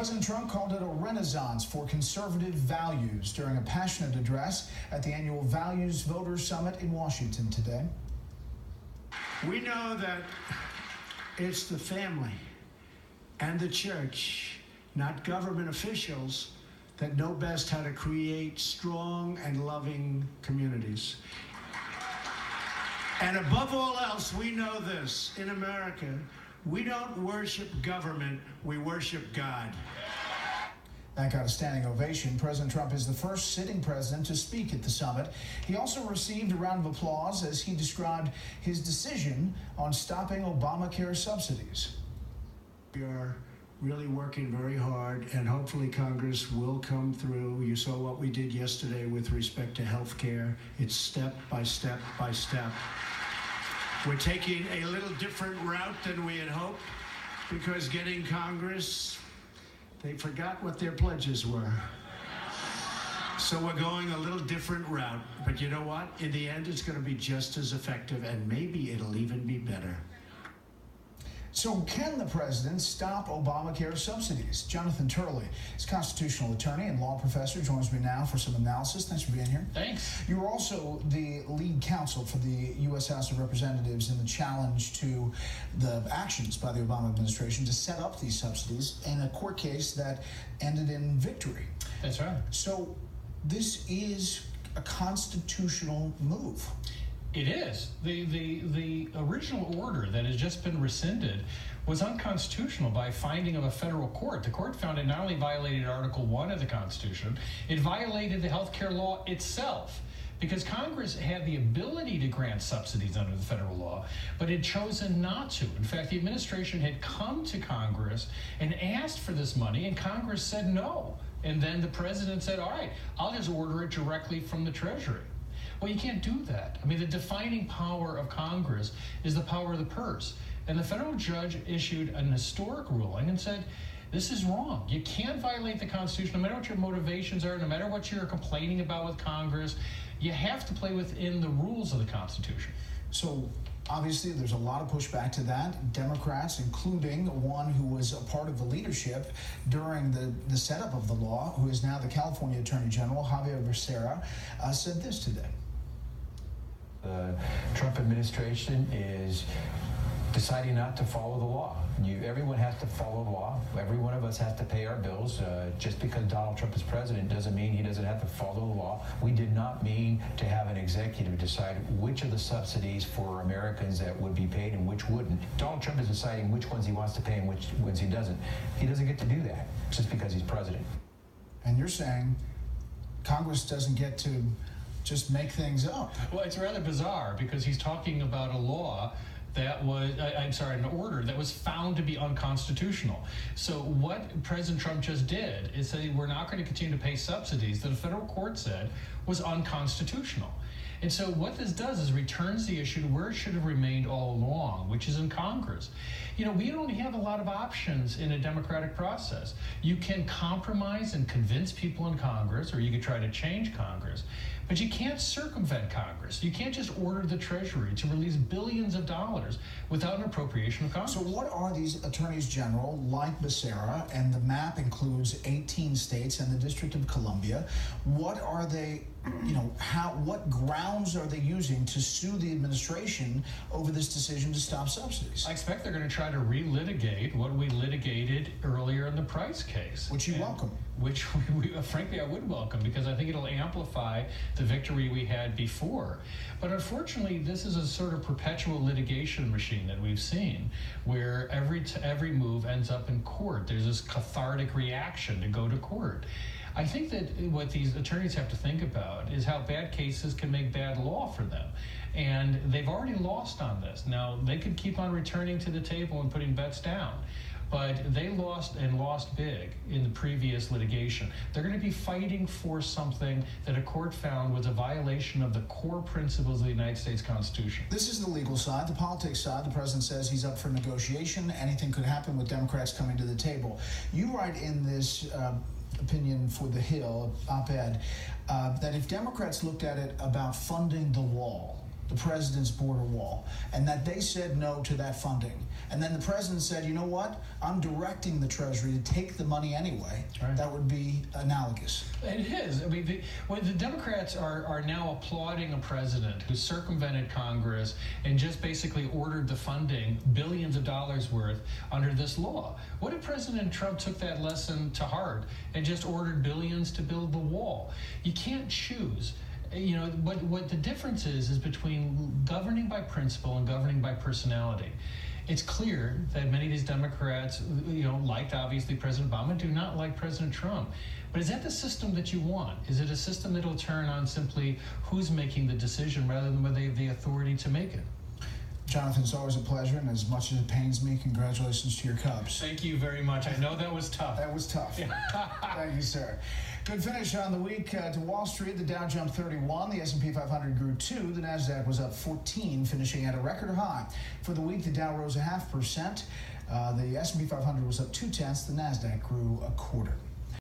President Trump called it a renaissance for conservative values during a passionate address at the annual Values Voters Summit in Washington today. We know that it's the family and the church, not government officials, that know best how to create strong and loving communities. And above all else, we know this. In America, we don't worship government, we worship God. That got a standing ovation. President Trump is the first sitting president to speak at the summit. He also received a round of applause as he described his decision on stopping Obamacare subsidies. We are really working very hard, and hopefully Congress will come through. You saw what we did yesterday with respect to health care. It's step by step by step. We're taking a little different route than we had hoped, because getting Congress, they forgot what their pledges were. So we're going a little different route. But you know what? In the end, it's going to be just as effective, and maybe it'll even be better. So can the president stop Obamacare subsidies? Jonathan Turley is constitutional attorney and law professor, joins me now for some analysis. Thanks for being here. Thanks. You were also the lead counsel for the U.S. House of Representatives in the challenge to the actions by the Obama administration to set up these subsidies in a court case that ended in victory. That's right. So this is a constitutional move. It is. The original order that has just been rescinded was unconstitutional by finding of a federal court. The court found it not only violated Article 1 of the Constitution, it violated the health care law itself, because Congress had the ability to grant subsidies under the federal law, but had chosen not to. In fact, the administration had come to Congress and asked for this money, and Congress said no. And then the president said, all right, I'll just order it directly from the Treasury. Well, you can't do that. I mean, the defining power of Congress is the power of the purse. And the federal judge issued an historic ruling and said, this is wrong. You can't violate the Constitution, no matter what your motivations are, no matter what you're complaining about with Congress. You have to play within the rules of the Constitution. So obviously there's a lot of pushback to that. Democrats, including one who was a part of the leadership during the setup of the law, who is now the California Attorney General, Xavier Becerra, said this today. The Trump administration is deciding not to follow the law. Everyone has to follow the law. Every one of us has to pay our bills. Just because Donald Trump is president doesn't mean he doesn't have to follow the law. We did not mean to have an executive decide which of the subsidies for Americans that would be paid and which wouldn't. Donald Trump is deciding which ones he wants to pay and which ones he doesn't. He doesn't get to do that just because he's president. And you're saying Congress doesn't get to just make things up. Well, it's rather bizarre, because he's talking about a law that was, an order that was found to be unconstitutional. So what President Trump just did is say we're not going to continue to pay subsidies that a federal court said was unconstitutional. And so what this does is returns the issue to where it should have remained all along, which is in Congress. You know, we don't have a lot of options in a democratic process. You can compromise and convince people in Congress, or you could try to change Congress, but you can't circumvent Congress. You can't just order the Treasury to release billions of dollars without an appropriation of Congress. So what are these attorneys general like Becerra, and the map includes 18 states and the District of Columbia? What are they, what grounds are they using to sue the administration over this decision to stop subsidies? I expect they're going to try to relitigate what we litigated earlier in the Price case. Which you welcome. Which, frankly, I would welcome, because I think it'll amplify the victory we had before. But unfortunately, this is a sort of perpetual litigation machine that we've seen, where every move ends up in court. There's this cathartic reaction to go to court. I think that what these attorneys have to think about is how bad cases can make bad law for them. And they've already lost on this. Now, they could keep on returning to the table and putting bets down, but they lost, and lost big, in the previous litigation. They're going to be fighting for something that a court found was a violation of the core principles of the United States Constitution. This is the legal side. The politics side, the president says he's up for negotiation. Anything could happen with Democrats coming to the table. You write in this opinion for The Hill, op-ed, that if Democrats looked at it about funding the wall, the president's border wall, and that they said no to that funding. And then the president said, you know what? I'm directing the Treasury to take the money anyway. Right. That would be analogous. It is. I mean, the Democrats are now applauding a president who circumvented Congress and just basically ordered the funding, billions of dollars worth, under this law. What if President Trump took that lesson to heart and just ordered billions to build the wall? You can't choose. You know, what the difference is between governing by principle and governing by personality. It's clear that many of these Democrats, you know, liked obviously President Obama, do not like President Trump. But is that the system that you want? Is it a system that'll turn on simply who's making the decision rather than whether they have the authority to make it? Jonathan, it's always a pleasure, and as much as it pains me, congratulations to your Cubs. Thank you very much. I know that was tough. That was tough. Thank you, sir. Good finish on the week to Wall Street. The Dow jumped 31. The S&P 500 grew 2. The Nasdaq was up 14, finishing at a record high. For the week, the Dow rose 0.5%. The S&P 500 was up 0.2. The Nasdaq grew 0.25.